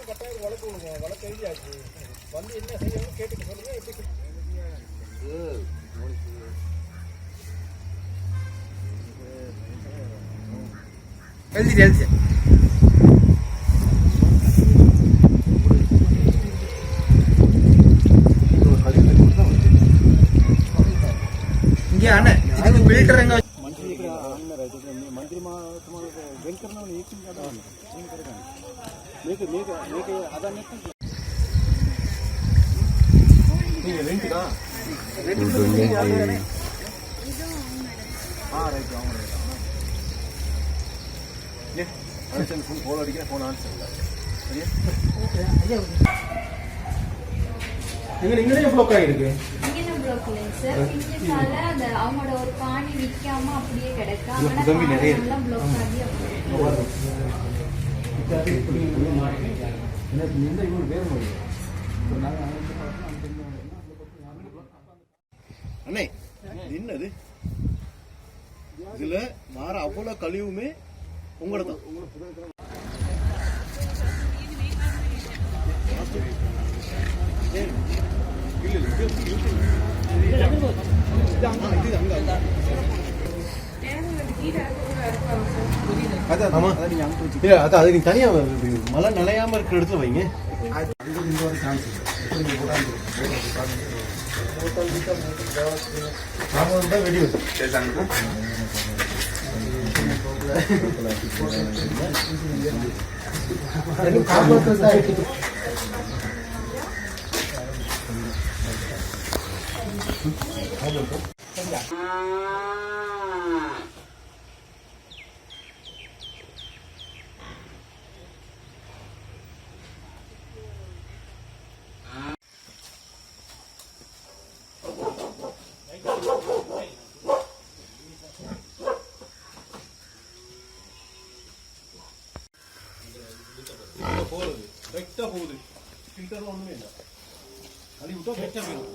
கட்டாயம் வழக்கு விடுங்க, வழக்கு எழுதியாச்சு. வந்து என்ன செய்யணும் கேட்டுக்க சொல்லுங்க. எப்படி எழுதி इतना फिल्टर मंत्री मंत्री फोन अड़ी फोन आंसर ब्लॉक ஆயிருக்கு சார் பிஞ்சால அந்த அவங்களோட ஒரு பாணி விக்காம அப்படியே கிடக்கு. அவங்கள எல்லாம் ப்ளாக் ஆகி அண்ணே என்னது இதுல மாற அவ்வளவு கழிவுமே உங்களோட தனியா மழை நனையாம இருக்கிற இடத்துல வைங்க. வெடி போகுது கரெக்டா போகுது. ஃபில்டர்ல ஒண்ணுமே இல்ல. அது விட்டா கரெக்டா போயிடும்.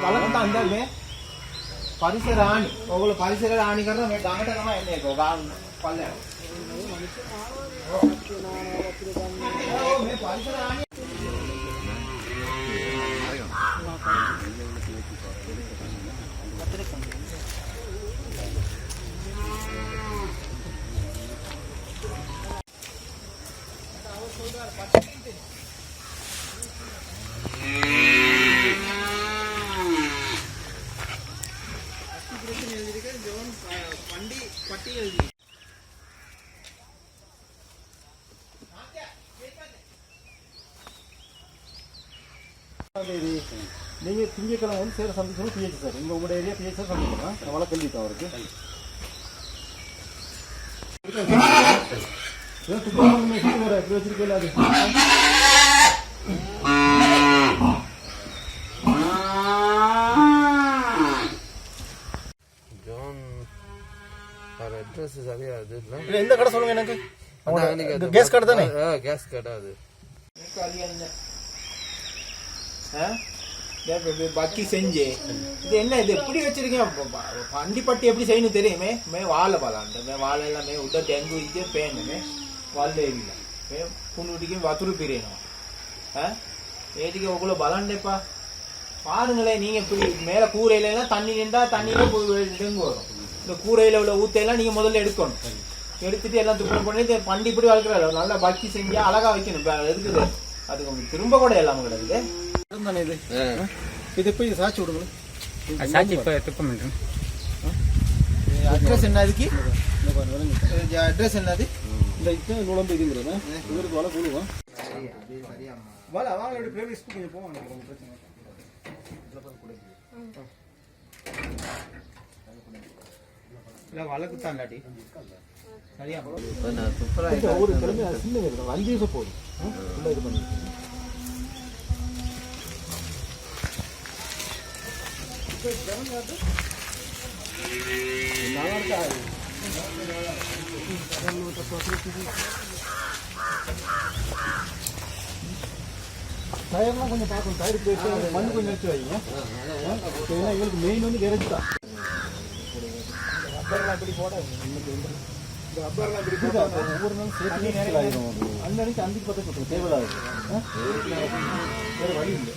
බලන්න අන්දල් මේ පරිසර හානි. ඔයගොල්ලෝ පරිසර හානි කරන මේ ගඟට තමයි එන්නේ. ඒක ගාන පල්ලෙහාට. ඔව් මේ පරිසර හානි நீங்க திங்கக்கிழமை வந்து சேர சந்திக்கணும். பிஹெச் சார் இங்க உங்களோட ஏரியா பிஹெச் சார் சந்திக்கலாம். அவளை கல்விட்டோம் அவருக்கு எப்படி வச்சிருக்கல அது அட்ரஸ் சரியா அது எந்த கடை சொல்லுங்க எனக்கு. கேஸ் கடை தானே? கேஸ் கடை அது பக்கி செஞ்சு இது என்ன இது எப்படி வச்சிருக்கீங்க? பண்டிப்பட்டி எப்படி செய்யணும் தெரியுமே. மே வாழை பலாண்டு மே வாழை எல்லாமே உட டெங்கு இது பேணுமே வாழை இல்லை மே புண்ணுட்டிக்கு வத்துரு பிரியணும். ஏடிக்கு உங்களை பலாண்டேப்பா பாருங்களேன். நீங்க இப்படி மேல கூரையில எல்லாம் தண்ணி நின்றா தண்ணியில டெங்கு வரும். இந்த கூரையில உள்ள ஊத்தையெல்லாம் நீங்க முதல்ல எடுக்கணும். எடுத்துட்டு எல்லாம் துப்புரம் பண்ணி பண்டி இப்படி வளர்க்குறாரு. நல்லா பக்கி செஞ்சா அழகா வைக்கணும். இருக்குது அதுக்கு திரும்ப கூட எல்லாம் கிடையாது. இது போய் சாட்சி விடுங்க. சாட்சி இப்போ துப்பம் அட்ரஸ் என்ன அதுக்கு? அட்ரஸ் என்னது? இந்த நுழம்பு இதுங்கிறத இவருக்கு வலை போடுவோம். வலை அவங்களோட பிரைவேட் ஸ்கூல் கொஞ்சம் போவாங்க. இல்லை வழக்குத்தாண்டாட்டி சரியா ஒரு கிழமை சின்ன 5 நிமிஷம் போதும். இது பண்ணி நல்லா இருக்கா? டயர்லாம் கொஞ்சம் பார்க்கணும். டயர் போயிட்டு மண்ணு கொஞ்சம் வச்சு வைங்க. ஏன்னா எங்களுக்கு மெயின் வந்து கேரேஜ் தான். ரப்பர்லாம் இப்படி போடாது. இந்த ரப்பர்லாம் இப்படி ஒவ்வொரு நாளும் சேர்த்து ஆயிரும். அன்னைக்கு அந்திக்கு பத்த சொல்றோம் தேவையில்லாது. வேற வழி இல்லை.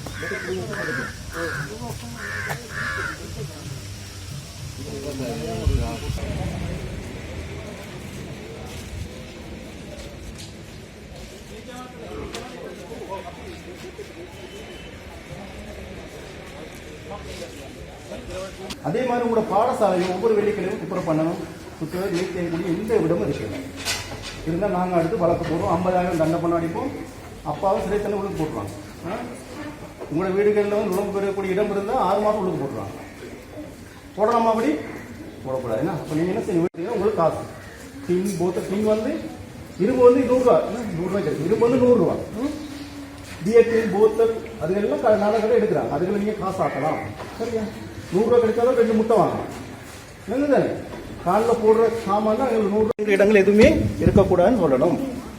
அதே மாதிரி உங்களோட பாடசாலையும் ஒவ்வொரு வெள்ளிக்கிழமையும் துப்புரவு பண்ணணும். சுற்றுலா நீர் தேங்கக்கூடிய எந்த இடமும் இருக்குது இருந்தால் நாங்கள் அடுத்து வழக்கு போடுவோம். 50,000 தண்டனை பண்ண அடிப்போம். அப்பாவை சிறை தண்ணி உள்ளுக்கு போட்டுருவாங்க. உங்களோட வீடுகளில் வந்து நுழம்பு பெறக்கூடிய இடம் இருந்தால் 6 மாதம் உள்ளுக்கு போட்டுருவாங்க. போடலாமா? அப்படி போடக்கூடாது. என்ன அப்போ நீங்கள் என்ன செய்ய உங்களுக்கு காசு டின் போத்தல் டின் வந்து இரும்பு வந்து 100 ரூபா. 100 ரூபாய் கிடைக்கும். இரும்பு வந்து 100 ரூபா. பிஎட் போத்தல் அதுகளெல்லாம் நாளை கடை எடுக்கிறாங்க. அதுகளை நீங்கள் காசு ஆக்கலாம். சரியா? 100 ரூபா கிடைச்சாலும் 2 முட்டை வாங்கலாம். என்னதானே காலில் போடுற சாமான் தான் 100 இடங்கள் எதுவுமே இருக்கக்கூடாதுன்னு சொல்லணும்.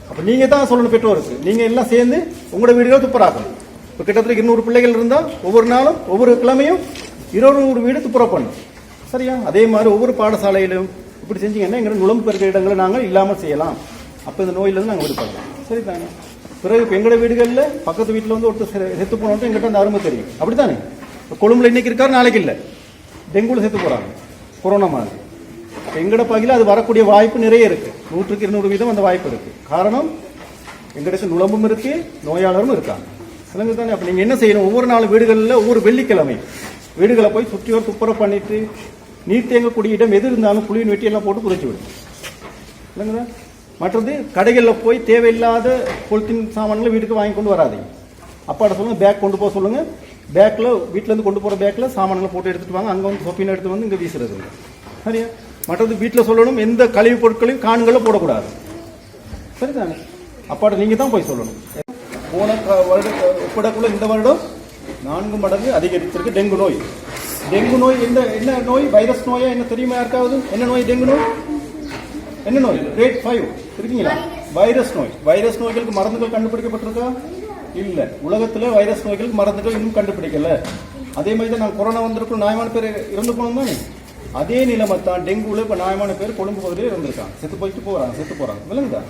அப்போ நீங்கள் தான் சொல்லணும் பெற்றோருக்கு. நீங்கள் எல்லாம் சேர்ந்து உங்களோட வீடுகளை துப்புராக்கணும். இப்போ கிட்டத்தட்ட 200 பிள்ளைகள் இருந்தால் ஒவ்வொரு நாளும் ஒவ்வொரு கிழமையும் 200 வீடு துப்புரவு பண்ணணும். சரியா? அதே மாதிரி ஒவ்வொரு பாடசாலையிலும் இப்படி செஞ்சீங்கன்னா எங்களோட நுழம்பு பெருக்கிற இடங்களை நாங்கள் இல்லாமல் செய்யலாம். அப்போ இந்த நோயிலிருந்து நாங்கள் விடுபடலாம். சரி தானே? பிறகு இப்போ எங்களோட வீடுகளில் பக்கத்து வீட்டில் வந்து ஒருத்தர் செத்து போனோட்டு எங்கிட்ட அந்த அருமை தெரியும். அப்படி தானே? இப்போ கொழும்புல இன்னைக்கு இருக்காரு, நாளைக்கு இல்லை. டெங்குல செத்து போகிறாங்க கொரோனா மாதிரி. எங்கட பகுதியில் அது வரக்கூடிய வாய்ப்பு நிறைய இருக்கு. 100க்கு 200% அந்த வாய்ப்பு இருக்கு. காரணம் எங்களுக்கு நுழம்பும் இருக்கு, நோயாளரும் இருக்காங்க. சொல்லுங்க தானே? அப்ப நீங்க என்ன செய்யணும்? ஒவ்வொரு நாள் வீடுகளில் ஒவ்வொரு வெள்ளிக்கிழமை வீடுகளை போய் சுற்றியோர் துப்புரவு பண்ணிட்டு நீர் தேங்கக்கூடிய இடம் எது இருந்தாலும் புளியின் வெட்டியெல்லாம் போட்டு புதைச்சி விடும். இல்லைங்களா? மற்றது கடைகளில் போய் தேவையில்லாத பொலித்தீன் சாமான்களை வீட்டுக்கு வாங்கி கொண்டு வராதீங்க. அப்பாட்ட சொல்லுங்க பேக் கொண்டு போக சொல்லுங்க. பேக்கில் வீட்டிலேருந்து கொண்டு போகிற பேக்கில் சாமான்களை போட்டு எடுத்துட்டு வாங்க. அங்கே வந்து சொப்பின்னு எடுத்து வந்து இங்கே வீசுறது இல்லை. சரியா? மற்றது வீட்டில் சொல்லணும் எந்த கழிவு பொருட்களையும் காணுங்களில் போடக்கூடாது. சரிதானே? அப்பாட்ட நீங்கள் தான் போய் சொல்லணும். போன வருடம் ஒப்பிடக்குள்ள இந்த வருடம் 4 மடங்கு அதிகரித்திருக்கு டெங்கு நோய். டெங்கு நோய் என்ன நோய்? வைரஸ் நோயா? என்ன தெரியுமா யாருக்காவது? என்ன நோய் டெங்கு நோய்? என்ன நோய்? கிரேட் 5 இருக்கீங்களா? வைரஸ் நோய். வைரஸ் நோய்களுக்கு மருந்துகள் கண்டுபிடிக்கப்பட்டிருக்கா? இல்ல. உலகத்துல வைரஸ் நோய்களுக்கு மருந்துகள் இன்னும் கண்டுபிடிக்கல. அதே மாதிரி தான் நான் கொரோனா வந்திருக்கும் நியாயமான பேர் இறந்து போனோம் தானே? அதே நிலைமை தான் டெங்குல இப்ப நியாயமான பேர் கொழும்பு பகுதியில் இருந்திருக்காங்க. செத்து போறாங்க. விளங்குதா?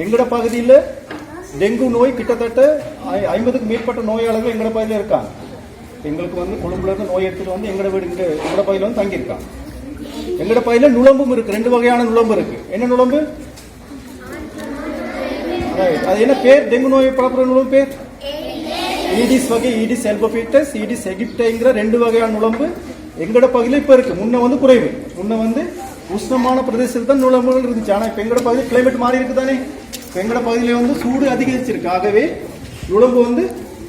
எங்கட பகுதியில் டெங்கு நோய் கிட்டத்தட்ட 50க்கு மேற்பட்ட நோயாளர்கள் எங்கட பகுதியில் இருக்காங்க. எங்களுக்கு வந்து கொழும்புல இருந்து நோய் எடுத்துட்டு வந்து எங்கட வீடு எங்கட பகுதியில் வந்து தங்கியிருக்காங்க. எங்கட பகுதியில் நுழம்பும் இருக்கு. 2 வகையான நுழம்பு இருக்கு. என்ன நுழம்பு? அது என்ன பேர்? டெங்கு நோய் பரப்புற நுழம்பு பேர் ஈடிஸ் வகை, ஈடிஸ் எல்போபிட்டஸ், ஈடிஸ் எகிப்டைங்கிற 2 வகையான நுழம்பு எங்கட பகுதியில் இப்ப இருக்கு. முன்ன வந்து குறைவு. முன்ன வந்து உஷ்ணமான பிரதேசத்தில் தான் நுழம்புகள் இருந்துச்சு. ஆனா இப்ப எங்கட பகுதியில் கிளைமேட் மாறி இருக்கு தானே? எங்கட பகுதியில வந்து சூடு அதிகரிச்சிருக்கு. ஆகவே நுழம்பு வந்து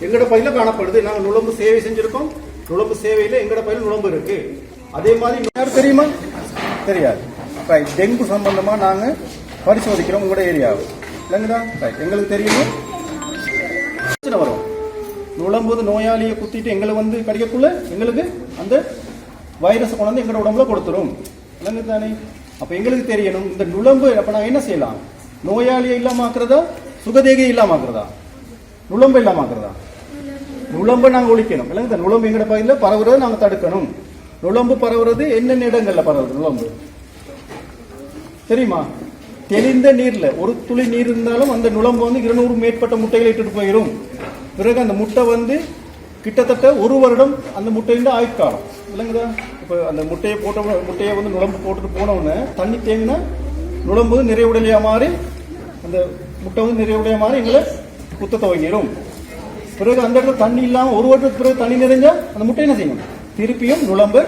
எங்கட பகுதியில் காணப்படுது. நாங்கள் நுழம்பு சேவை செஞ்சிருக்கோம். நுழம்பு சேவையில எங்கட பகுதியில் நுழம்பு இருக்கு. அதே மாதிரி யாரும் தெரியுமா? தெரியாது. டெங்கு சம்பந்தமா நாங்க பரிசோதிக்கிறோம் உங்களோட ஏரியாவை. இல்லைங்களா? எங்களுக்கு தெரியும் வரும். நுழம்புது நோயாளியை குத்திட்டு எங்களை வந்து கடிக்கக்குள்ள எங்களுக்கு அந்த வைரஸ் கொண்டு எங்களோட உடம்புல கொடுத்துரும். இல்லைங்க தானே? அப்ப எங்களுக்கு தெரியணும் இந்த நுழம்பு. அப்ப நாங்க என்ன செய்யலாம்? நோயாளியை இல்லாமக்கிறதா, சுகதேகியை இல்லாமக்கிறதா, நுழம்பு இல்லாமக்கிறதா? நுழம்பை நாங்க ஒழிக்கணும். இல்லைங்க? நுழம்பு எங்கட பகுதியில் பரவுறதை நாங்க தடுக்கணும். நுழம்பு பரவுறது என்னென்ன இடங்கள்ல பரவுது? நுழம்பு தெரியுமா? தெளிந்த நீர்ல ஒரு துளி நீர் இருந்தாலும் அந்த நுழம்பு வந்து 200 மேற்பட்ட முட்டைகளை இட்டுட்டு போயிடும். பிறகு அந்த முட்டை வந்து கிட்டத்தட்ட 1 வருடம் அந்த முட்டையின் ஆயுட்காலம். இல்லைங்களா? இப்ப அந்த முட்டையை வந்து நுழம்பு போட்டுட்டு போன உடனே தண்ணி தேங்கினா நுழம்பு நிறைவுடையா மாறி அந்த முட்டை வந்து நிறைவுடையா மாறி எங்களை குத்த துவங்கிடும். பிறகு அந்த இடத்துல தண்ணி இல்லாம 1 வருடத்துக்கு பிறகு தண்ணி நிறைஞ்சா அந்த முட்டை என்ன செய்யணும்? திருப்பியும் நுழம்பு